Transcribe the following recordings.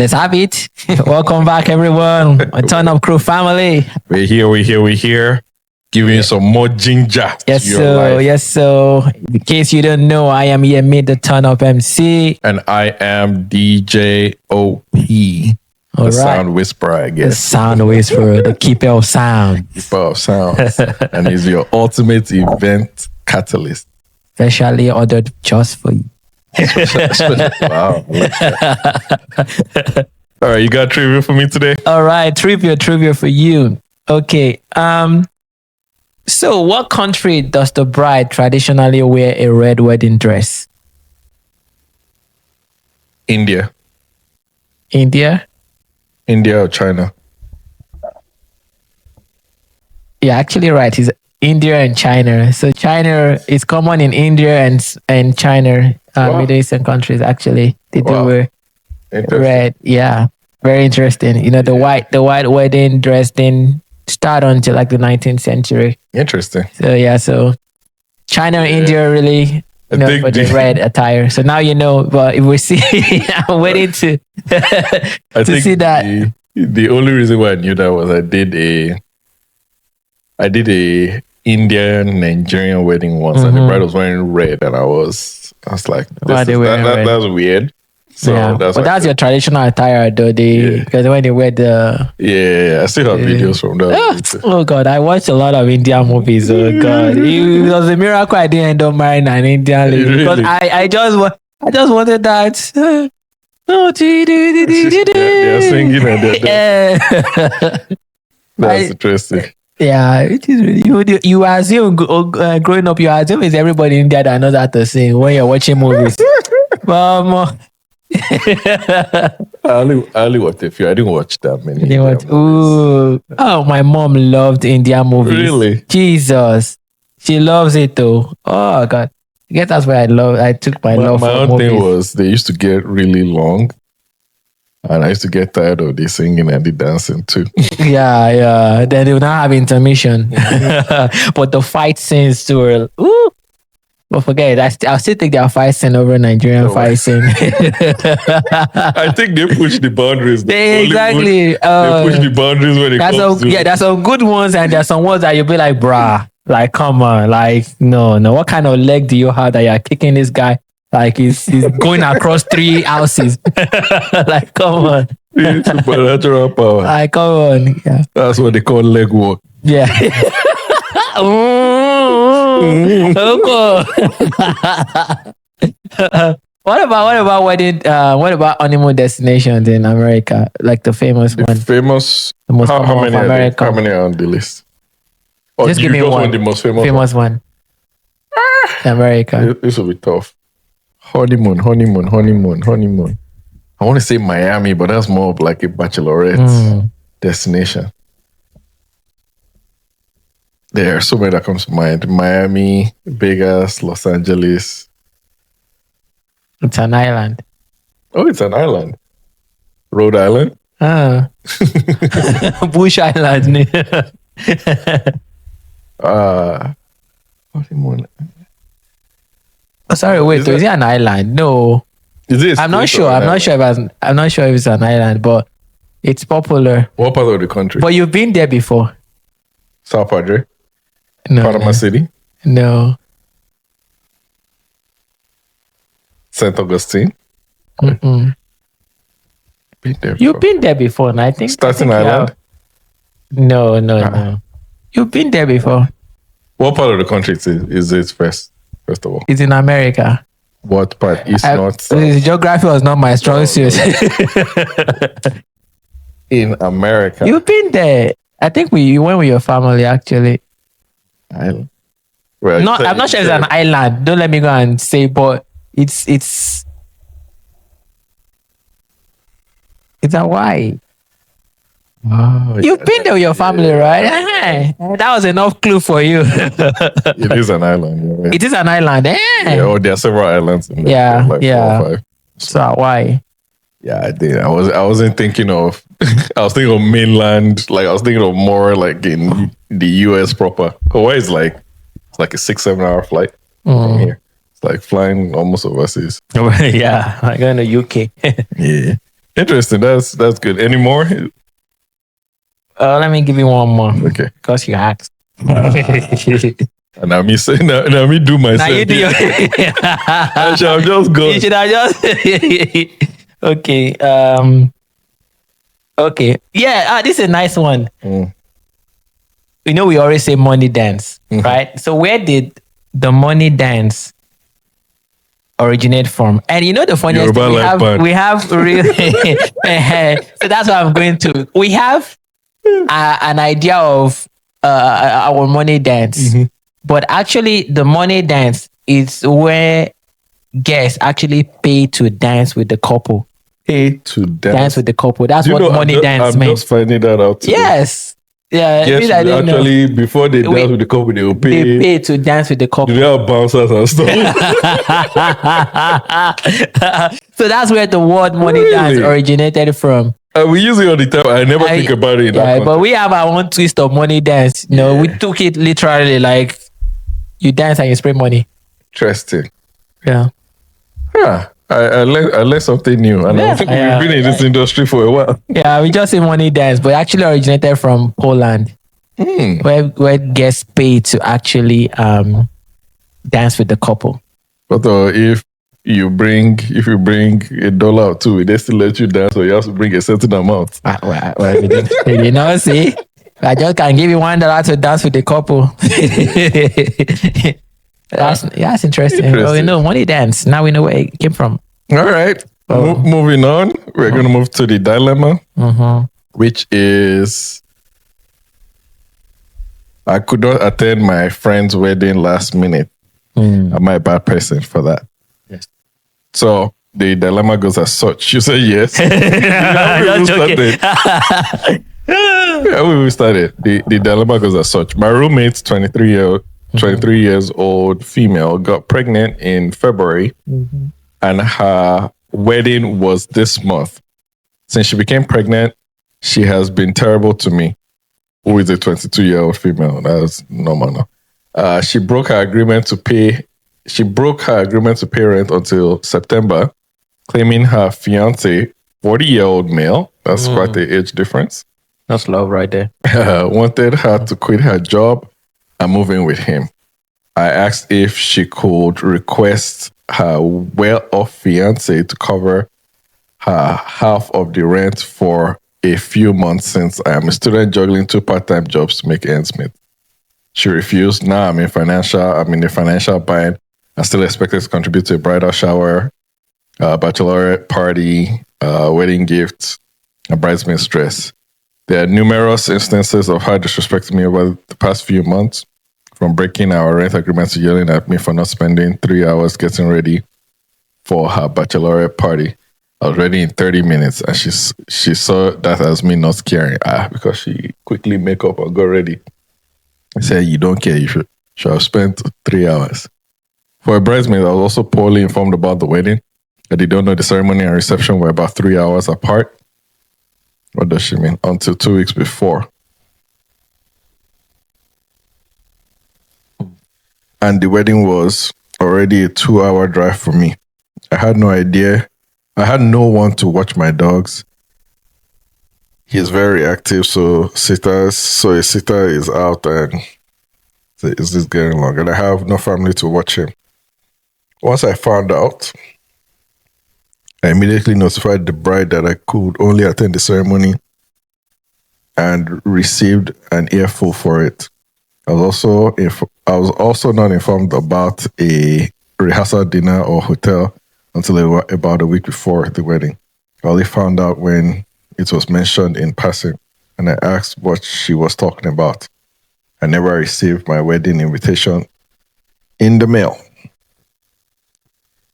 Let's have it. Welcome back, everyone. My TurnUp crew family. We're here. Giving you some more ginger. Yes, so. In case you don't know, I am here, made the TurnUp MC. And I am DJ OP. The sound whisperer, I guess. The sound whisperer, the keeper of sound. Keeper of sounds. And he's your ultimate event catalyst. Specially ordered just for you. Wow. All right, you got trivia for me today? All right, trivia for you. Okay. So what country does the bride traditionally wear a red wedding dress? India or China? Yeah, actually right. It's India and China. So China is common in India and China, Middle Eastern countries. Actually, they do wear red. Yeah, very interesting. You know, the white wedding dress didn't start until like the 19th century. Interesting. So China and India really for the red attire. So now you know. But if we see, I'm waiting to see that. The only reason why I knew that was I did a Indian Nigerian wedding once, and the bride was wearing red, and I was like, that's weird. So that's your traditional attire, though. Because when they wear the I still have videos from that. Oh God, I watched a lot of Indian movies. Oh God, it was a miracle I didn't end up marrying an Indian lady because I just wanted that. They're singing and that's interesting. Yeah, it is really. You assume growing up, you assume it's everybody in India that knows how to sing when you're watching movies. But I only watched a few. I didn't watch that many. Oh, my mom loved Indian movies. Really? Jesus, she loves it though. Oh God, I guess that's why I took my love for movies. My own thing was they used to get really long. And I used to get tired of the singing and the dancing too. Yeah. Then they would not have intermission. But the fight scenes too were, but forget it. I'll still take their fight scene over Nigerian fight scene. I think they push the boundaries. Exactly. They push the boundaries when it comes to... Yeah, there's some good ones and there's some ones that you'll be like, bruh, like, come on. Like, no. What kind of leg do you have that you're kicking this guy? Like he's going across 3 houses. Like, come on. Supernatural power. Like, come on. Yeah. That's what they call leg work. Yeah. What about wedding? What about honeymoon destinations in America? Like the famous one. The most how many America. How many are on the list? Or just give me one. The most famous one. America. This will be tough. Honeymoon. I want to say Miami, but that's more of like a bachelorette destination. There are so many that comes to mind. Miami, Vegas, Los Angeles. It's an island. Oh, it's an island. Rhode Island? Bush Island. Honeymoon. Oh, sorry, wait. Is it an island? No. Is it? I'm not sure. I'm not sure if it's an island, but it's popular. What part of the country? But you've been there before. Sao Padre? No. Panama City? No. St. Augustine? Mm-mm. You've been there before, and I think Staten Island? No. You've been there before. What part of the country is it first of all? It's in America. What part? East, north, south? Geography was not my strong suit. In America. You've been there. I think you went with your family, actually. Island? I'm not sure it's an island. Don't let me go and say, but it's Hawaii. Oh, You've been there with your family, right? That was enough clue for you. It is an island. Right? It is an island. There are several islands in there. Yeah. 4 or 5. So Hawaii. Yeah, I did. I wasn't thinking of. I was thinking of mainland. Like I was thinking of more like in the US proper. Hawaii is like a 6-7 hour flight from here. It's like flying almost overseas. Yeah, I going to UK. Yeah. Interesting. That's good. Any more? Let me give you one more. Okay. Because you asked. And now me say, now me do myself. Now you do your. I shall just go. You should have just. Okay. Okay. Yeah. This is a nice one. You know, we always say money dance, right? So where did the money dance originate from? And you know the funniest thing, we have really. So that's what I'm going to. We have an idea of our money dance, but actually the money dance is where guests actually pay to dance with the couple. Pay to dance with the couple. That's what money dance means. I'm just finding that out today. Yes. Yeah. Yes, actually, before they dance with the couple, they will pay. They pay to dance with the couple. They have bouncers and stuff. So that's where the word money dance originated from. We use it all the time. I never think about it in that context. But we have our own twist of money dance. You know, we took it literally like you dance and you spray money. Interesting. Yeah. Yeah. I learned something new, and I think we've been in this industry for a while. Yeah, we just say money dance, but it actually originated from Poland, where guests pay to actually dance with the couple. But if you bring $1 or $2, they still let you dance, or you have to bring a certain amount. You know, see, I just can give you $1 to dance with the couple. That's interesting. Well, we know money dance. Now we know where it came from. All right. Moving on. We're going to move to the dilemma, which is I could not attend my friend's wedding last minute. Am I a bad person for that? Yes. So the dilemma goes as such. You say yes. We started. The dilemma goes as such. My roommate's 23 years old female got pregnant in February, and her wedding was this month. Since she became pregnant, she has been terrible to me, who is a 22-year-old female. That's normal now. She broke her agreement to pay rent until September, claiming her fiancé, 40-year-old male, that's quite the age difference. That's love right there. Wanted her to quit her job and move in with him. I asked if she could request her well-off fiancé to cover her half of the rent for a few months, since I am a student juggling 2 part-time jobs to make ends meet. She refused. Now I'm in a financial bind. I'm still expected to contribute to a bridal shower, bachelorette party, wedding gifts, and bridesmaid dress. There are numerous instances of her disrespecting me over the past few months, from breaking our rent agreement to yelling at me for not spending 3 hours getting ready for her bachelorette party. I was ready in 30 minutes, and she saw that as me not caring. Because she quickly make up and got ready. I said, you don't care. You should have spent 3 hours. For a bridesmaid, I was also poorly informed about the wedding. I did not know the ceremony and reception were about 3 hours apart. What does she mean? Until 2 weeks before. And the wedding was already a 2-hour drive for me. I had no idea. I had no one to watch my dogs. He's very active, so a sitter is out, and is this getting long? And I have no family to watch him. Once I found out, I immediately notified the bride that I could only attend the ceremony and received an earful for it. I was also not informed about a rehearsal dinner or hotel until about a week before the wedding. I only found out when it was mentioned in passing, and I asked what she was talking about. I never received my wedding invitation in the mail.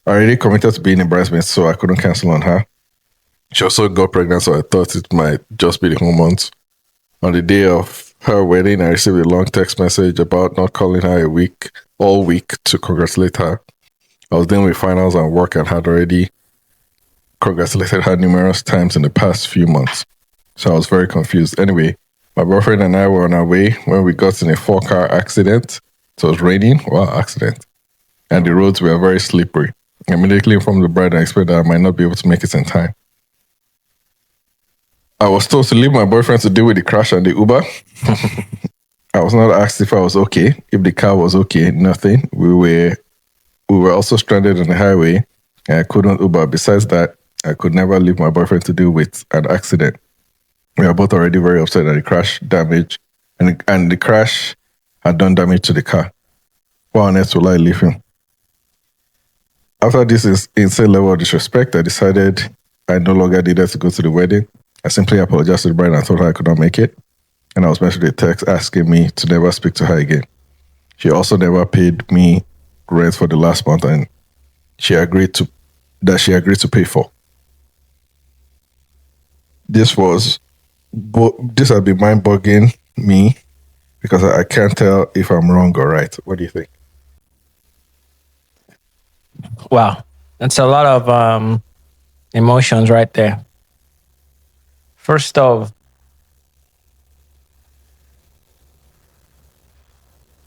I already committed to being a bridesmaid, so I couldn't cancel on her. She also got pregnant, so I thought it might just be the whole month. On the day of her wedding, I received a long text message about not calling her all week to congratulate her. I was dealing with finals and work and had already congratulated her numerous times in the past few months. So I was very confused. Anyway, my boyfriend and I were on our way when we got in a 4-car accident. It was raining. Wow, accident. And the roads were very slippery. I immediately informed the bride and explained that I might not be able to make it in time. I was told to leave my boyfriend to deal with the crash and the Uber. I was not asked if I was okay, if the car was okay, nothing. We were also stranded on the highway and I couldn't Uber. Besides that, I could never leave my boyfriend to deal with an accident. We are both already very upset at the crash damage and the crash had done damage to the car. Why on earth will I leave him? After this insane level of disrespect, I decided I no longer needed to go to the wedding. I simply apologized to the bride and told her I could not make it. And I was messaged with a text asking me to never speak to her again. She also never paid me rent for the last month and she agreed to pay for. This has been mind-boggling me because I can't tell if I'm wrong or right. What do you think? Wow. That's a lot of emotions right there. First off,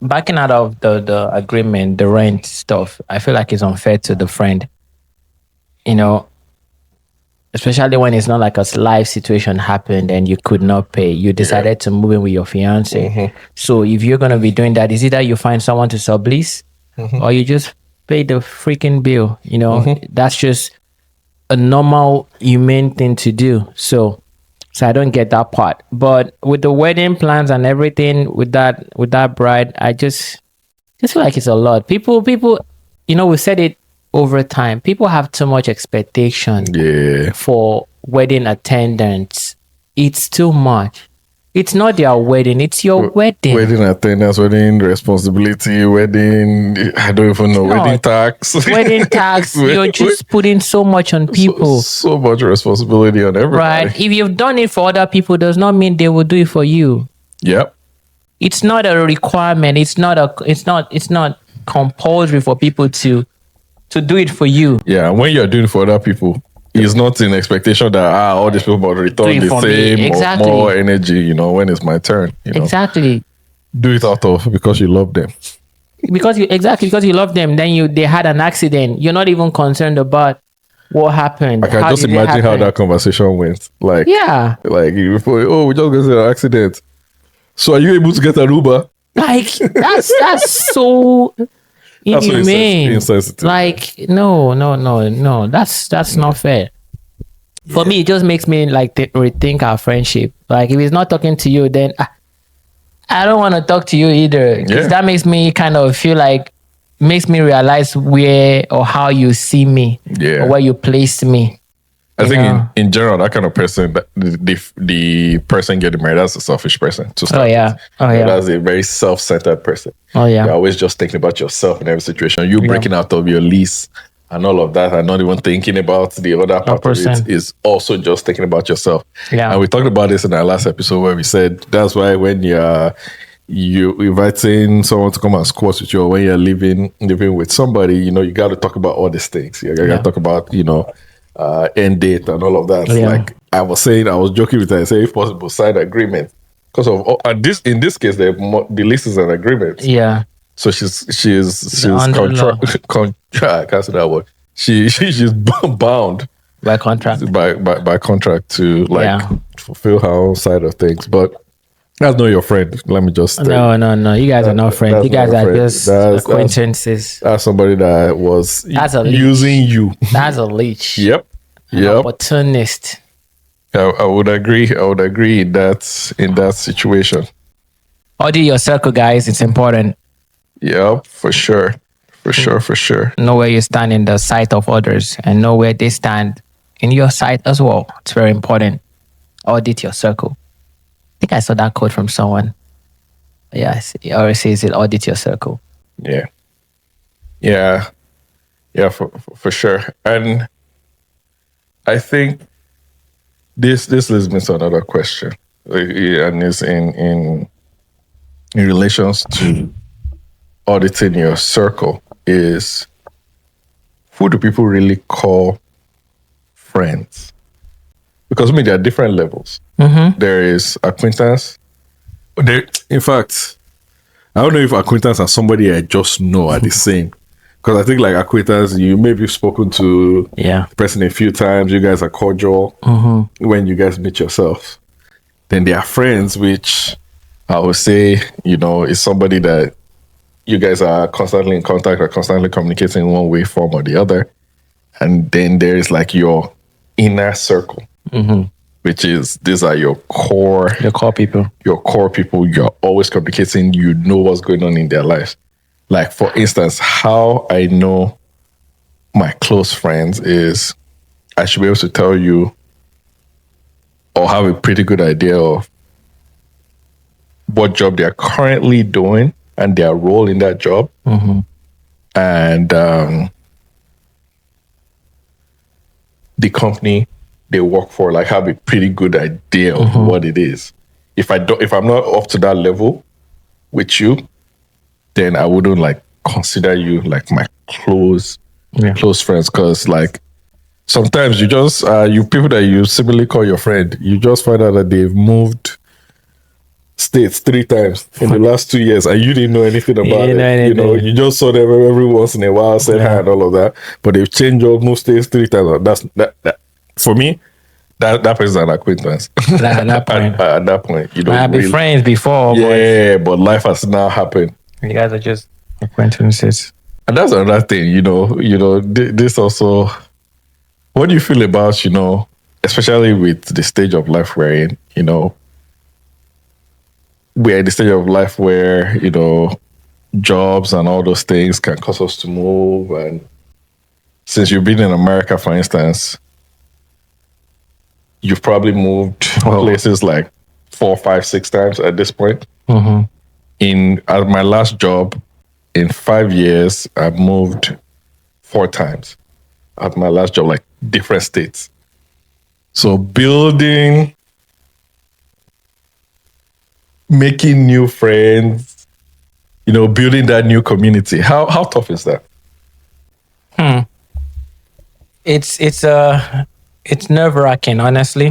backing out of the agreement, the rent stuff, I feel like it's unfair to the friend. You know, especially when it's not like a live situation happened and you could not pay. You decided to move in with your fiance. Mm-hmm. So if you're going to be doing that, is either you find someone to sublease or you just pay the freaking bill. You know, that's just a normal, humane thing to do. So I don't get that part. But with the wedding plans and everything, with that bride, I just feel like it's a lot. People, you know, we said it over time. People have too much expectation for wedding attendants. It's too much. It's not their wedding, it's your wedding. Wedding attendance, wedding responsibility, wedding, I don't even know, wedding tax. Wedding tax, you're just putting so much on people. So much responsibility on everybody. Right. If you've done it for other people, does not mean they will do it for you. Yep. It's not a requirement. It's not compulsory for people to do it for you. Yeah, and when you're doing it for other people, it's not in expectation that all these people will return the same or more energy, you know, when it's my turn. You know? Exactly. Do it out of because you love them. Because you love them, then they had an accident. You're not even concerned about what happened. I can just imagine how that conversation went. Like, like we just got into an accident. So are you able to get an Uber? Like that's so inhumane. Insensitive. Like no. That's not fair. For me, it just makes me like rethink our friendship. Like if he's not talking to you, then I don't want to talk to you either. Because that makes me kind of feel like, makes me realize where or how you see me, or where you placed me. I think in general, that kind of person, the person getting married, that's a selfish person to start with. That's a very self-centered person. You're always just thinking about yourself in every situation. You breaking out of your lease and all of that and not even thinking about the other part of it is also just thinking about yourself. And we talked about this in our last episode where we said that's why when you're inviting someone to come and squat with you, or when you're living with somebody, you know, you got to talk about all these things. You got to talk about, you know, end date and all of that. Like I was joking with her. I say, if possible, sign agreement because of in this case, the lease is an agreement. So she's I can't say that word. She's bound by contract by contract to fulfill her own side of things. But that's not your friend. Let me just no. You guys are not friends. You guys are just acquaintances. That's somebody that was using you. That's a leech. Yep. Opportunist. I would agree in that situation. Audit your circle, guys. It's important. Yep, for sure. Know where you stand in the sight of others and know where they stand in your sight as well. It's very important. Audit your circle. I think I saw that quote from someone. Yes, it always says it, audit your circle. Yeah, for sure. And I think this leads me to another question. And it's in relations to auditing your circle is, who do people really call friends? Because there are different levels. There is acquaintance. In fact, I don't know if acquaintance and somebody I just know are the same. Because I think like acquaintance, you maybe spoken to the person a few times. You guys are cordial when you guys meet yourself. Then there are friends, which I would say, is somebody that you guys are constantly in contact or constantly communicating in one way, form, or the other. And then there is like your inner circle, which is, these are your core people. Your core people. You're always communicating. You know what's going on in their lives. Like, for instance, how I know my close friends is I should be able to tell you or have a pretty good idea of what job they're currently doing and their role in that job. And the company they work for, like, have a pretty good idea of what it is. If I'm not up to that level with you, then I wouldn't like consider you like my close friends. Because like sometimes you just you people that you similarly call your friend, you just find out that they've moved states 3 times in the last 2 years and you didn't know anything about it. You just saw them every once in a while, said hi and all of that, but they've changed or moved states 3 times. That for me, that person is an acquaintance. At that point, you don't I've been friends before. But life has now happened. You guys are just acquaintances. And that's another thing, this also, what do you feel about, especially with the stage of life we're in, we're in the stage of life where, jobs and all those things can cause us to move. And since you've been in America, for instance, you've probably moved places like 4, 5, 6 times at this point. At my last job, in 5 years, I've moved 4 times at my last job, like different states. So making new friends, building that new community. How tough is that? It's nerve-wracking, honestly,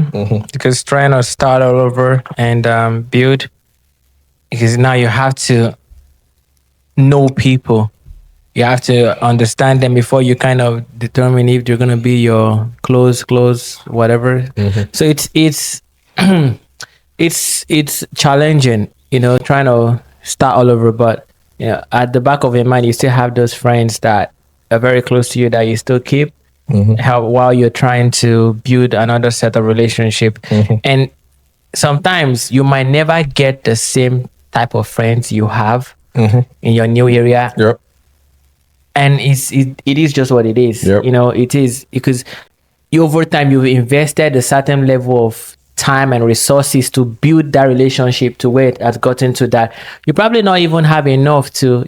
because trying to start all over and build, because now you have to know people. You have to understand them before you kind of determine if they're going to be your close whatever. So it's it's challenging, trying to start all over. But at the back of your mind, you still have those friends that are very close to you that you still keep while you're trying to build another set of relationship. And sometimes you might never get the same type of friends you have in your new area. And it is just what it is. It is because over time you've invested a certain level of time and resources to build that relationship to where it has gotten to that. You probably not even have enough to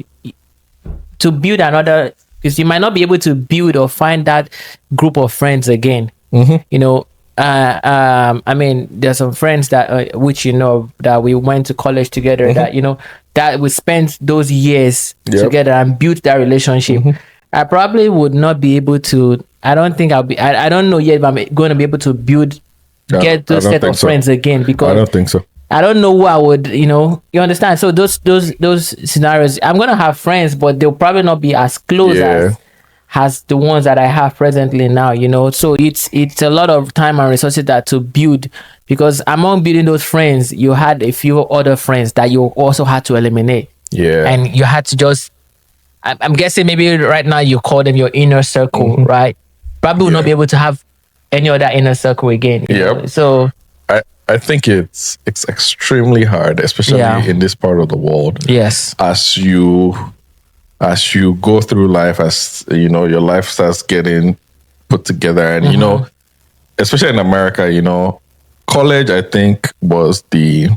build another, because you might not be able to build or find that group of friends again. I mean, there's some friends that which that we went to college together, that that we spent those years together and built that relationship. I probably would not be able to. I don't think I'll be. I don't know yet if I'm going to be able to get those set of friends again, because I don't think so. I don't know who I would. You understand? So those scenarios, I'm gonna have friends, but they'll probably not be as close as the ones that I have presently now, So it's a lot of time and resources that to build, because among building those friends, you had a few other friends that you also had to eliminate. And you had to just, I'm guessing maybe right now you call them your inner circle, right? Probably will not be able to have any other inner circle again. So I think it's extremely hard, especially in this part of the world. Yes. As you go through life, as your life starts getting put together, and especially in America, college, I think, was the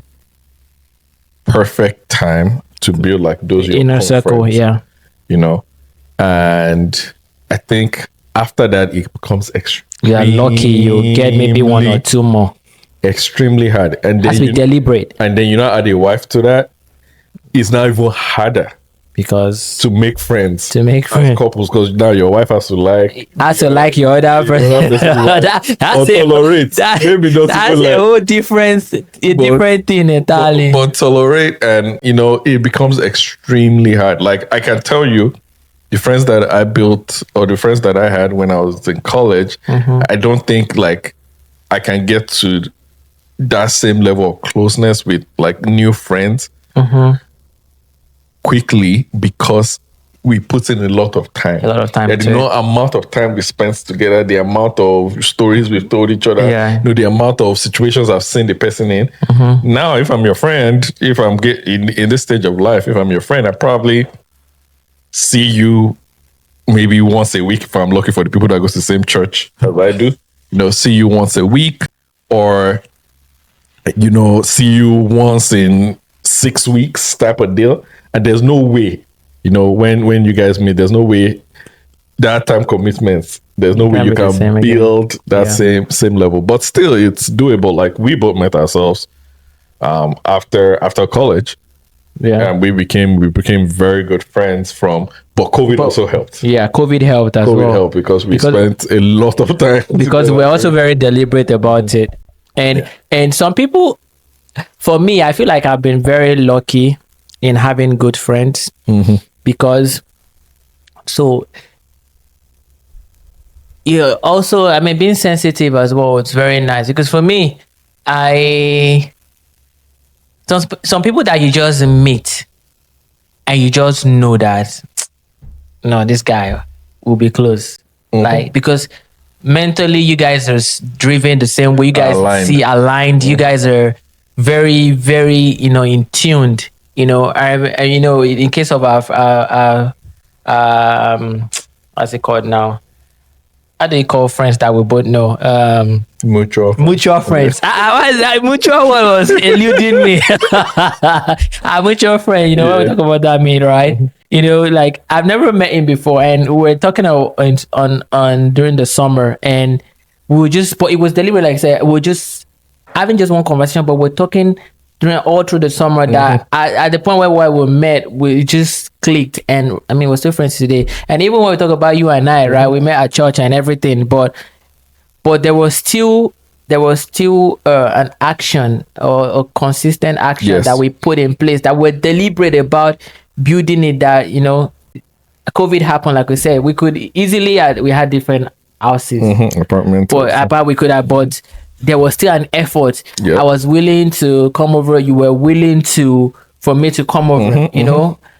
perfect time to build like those inner circle, friends, and I think after that it becomes extremely, you are lucky you get maybe 1 or 2 more. Extremely hard, and then we deliberate, and then add a wife to that, it's now even harder. Because to make friends as couples, because now your wife has to like your other person. That's tolerate. Maybe not that's a whole different thing entirely. But tolerate, and it becomes extremely hard. Like, I can tell you, the friends that I built or the friends that I had when I was in college, I don't think like I can get to that same level of closeness with like new friends quickly because we put in a lot of time. A lot of time. The amount of time we spent together, the amount of stories we've told each other, the amount of situations I've seen the person in. Now, if I'm your friend, if I'm in this stage of life, if I'm your friend, I probably see you maybe once a week if I'm lucky for the people that go to the same church as I do. See you once a week, or see you once in 6 weeks type of deal. And there's no way, when you guys meet, there's no way that time commitments, there's no way you can build that same level. But still, it's doable. Like we both met ourselves after college. Yeah, and we became very good friends but COVID also helped. Yeah, COVID helped as well. COVID helped because we spent a lot of time. Because we're also very deliberate about it. And some people, for me, I feel like I've been very lucky in having good friends because also, I mean, being sensitive as well, it's very nice because for me, some people that you just meet and you just know that no, this guy will be close. Like, because mentally you guys are driven the same way, you guys aligned. You guys are very, very, in tuned. In case of our what's it called now? How do you call friends that we both know? Mutual friends. Mutual one was eluding me. A mutual friend, when we talk about that mean, right? Like I've never met him before, and we were talking on during the summer, and but it was deliberate. Like I said, we were just having just one conversation, but we're talking all through the summer that at the point where we met, we just clicked, and I mean we're still friends today. And even when we talk about you and I, right, we met at church and everything, but there was still an action or a consistent action that we put in place, that we're deliberate about building it. That COVID happened, like we said, we could easily we had different houses, apartments, but there was still an effort. I was willing to come over. You were willing for me to come over.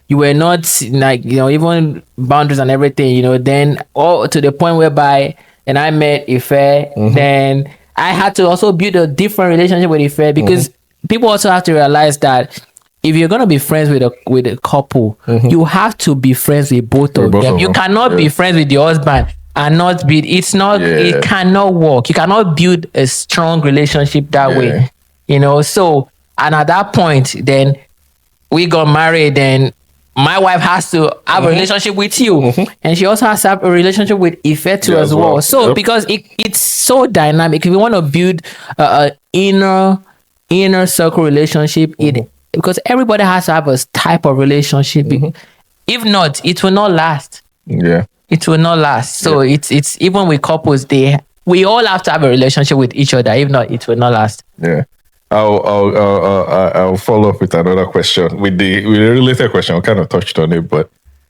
You were not like, even boundaries and everything, then all to the point whereby, and I met Ife, then I had to also build a different relationship with Ife, because people also have to realize that if you're going to be friends with a couple, you have to be friends with both of them. You cannot be friends with your husband and not be, it cannot work. You cannot build a strong relationship that way, So, and at that point, then we got married, and my wife has to have a relationship with you, and she also has to have a relationship with Ife too as well. So, because it's so dynamic, if you want to build an inner circle relationship, because everybody has to have a type of relationship. If not, it will not last. Yeah. It will not last. So it's even with couples, we all have to have a relationship with each other. If not, it will not last. Yeah. I'll follow up with another question. With the related question, I kind of touched on it, but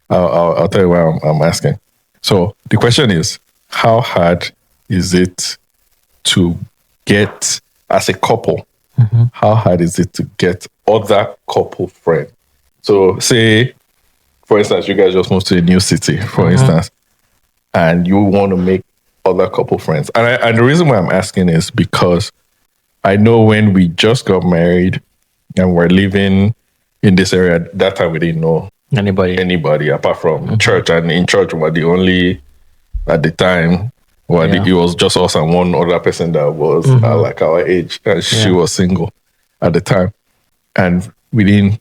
I'll tell you why I'm asking. So the question is, how hard is it to get, as a couple, how hard is it to get other couple friends? So say, for instance, you guys just moved to a new city, for instance, and you want to make other couple friends. And the reason why I'm asking is because I know when we just got married and we're living in this area, that time we didn't know anybody apart from church. And in church, we were the only, at the time, it was just us and one other person that was like our age. And she was single at the time. And we didn't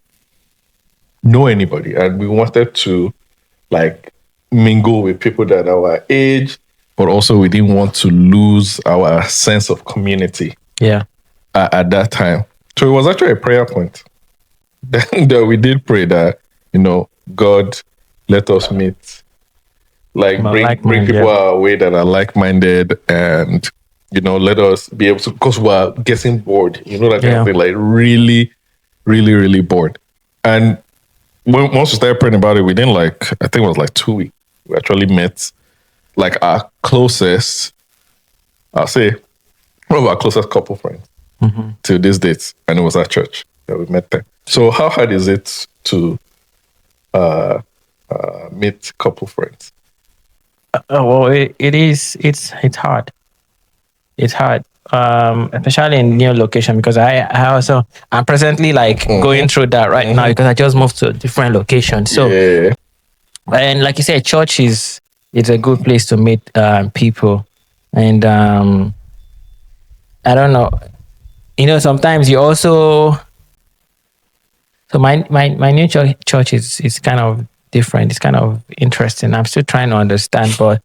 know anybody. And we wanted to like mingle with people that are our age, but also we didn't want to lose our sense of community. Yeah. At that time. So it was actually a prayer point that we did pray that, God, let us meet, bring people our way that are like-minded, and, let us be able to, because we're getting bored, that kind of thing, like really, really, really bored. And once we started praying about it, within like, I think it was like 2 weeks, we actually met like our closest, I'll say, one of our closest couple friends till this date. And it was at church that we met there. So how hard is it to meet couple friends? Well, it is. It's hard. It's hard, especially in new location, because I'm presently like going through that right now because I just moved to a different location. So, and like you said, church is a good place to meet people, and I don't know, sometimes you also. So my new church is kind of different. It's kind of interesting. I'm still trying to understand, but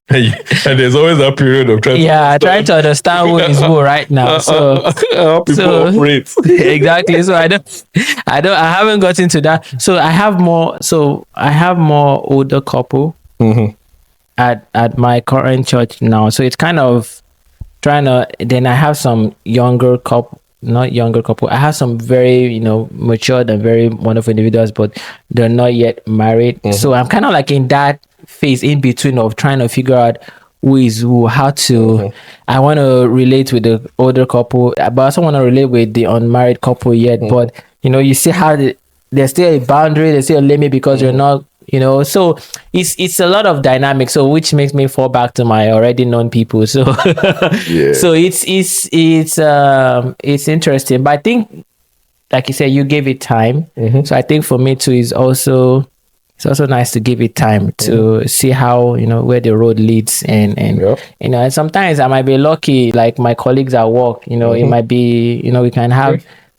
and there's always that period of trying to understand who is who right now. So how people operate. Exactly. So I haven't gotten to that. So I have more older couple at my current church now. So it's kind of trying to, then I have some younger couple. Not younger couple. I have some very, matured and very wonderful individuals, but they're not yet married. So I'm kind of like in that phase in between of trying to figure out who is who, how to. I want to relate with the older couple, but I also want to relate with the unmarried couple yet. But you see how there's still a boundary, there's still a limit because you're not. So it's a lot of dynamics, so which makes me fall back to my already known people. So so it's interesting, but I think, like you said, you gave it time. So I think for me too, it's also nice to give it time to see how where the road leads, and and sometimes I might be lucky, like my colleagues at work, it might be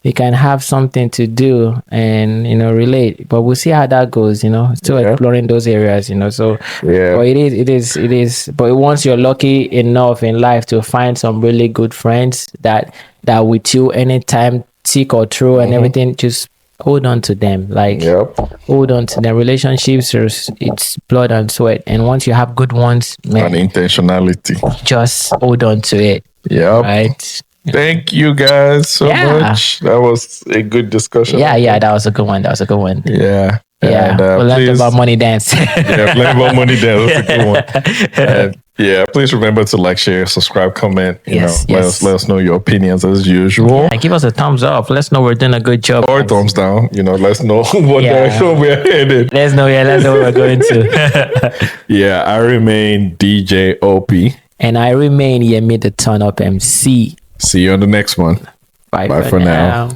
we can have something to do and relate, but we'll see how that goes. Still exploring those areas. So but it is but once you're lucky enough in life to find some really good friends that with you anytime, thick or through, and everything, just hold on to them. Hold on to them. Relationships it's blood and sweat, and once you have good ones, man, and intentionality, just hold on to it. Right. Thank you guys so much. That was a good discussion. Yeah, that was a good one. Yeah. And, we learned about money dance. Learn about money dance. That's a good one. And, please remember to like, share, subscribe, comment. Let us know your opinions as usual. Give us a thumbs up. Let's know we're doing a good job. Or thumbs down. Let's know what direction we're headed. Let's know where we're going to. I remain DJ OP. And I remain Yemi the TurnUp MC. See you on the next one. Bye for now.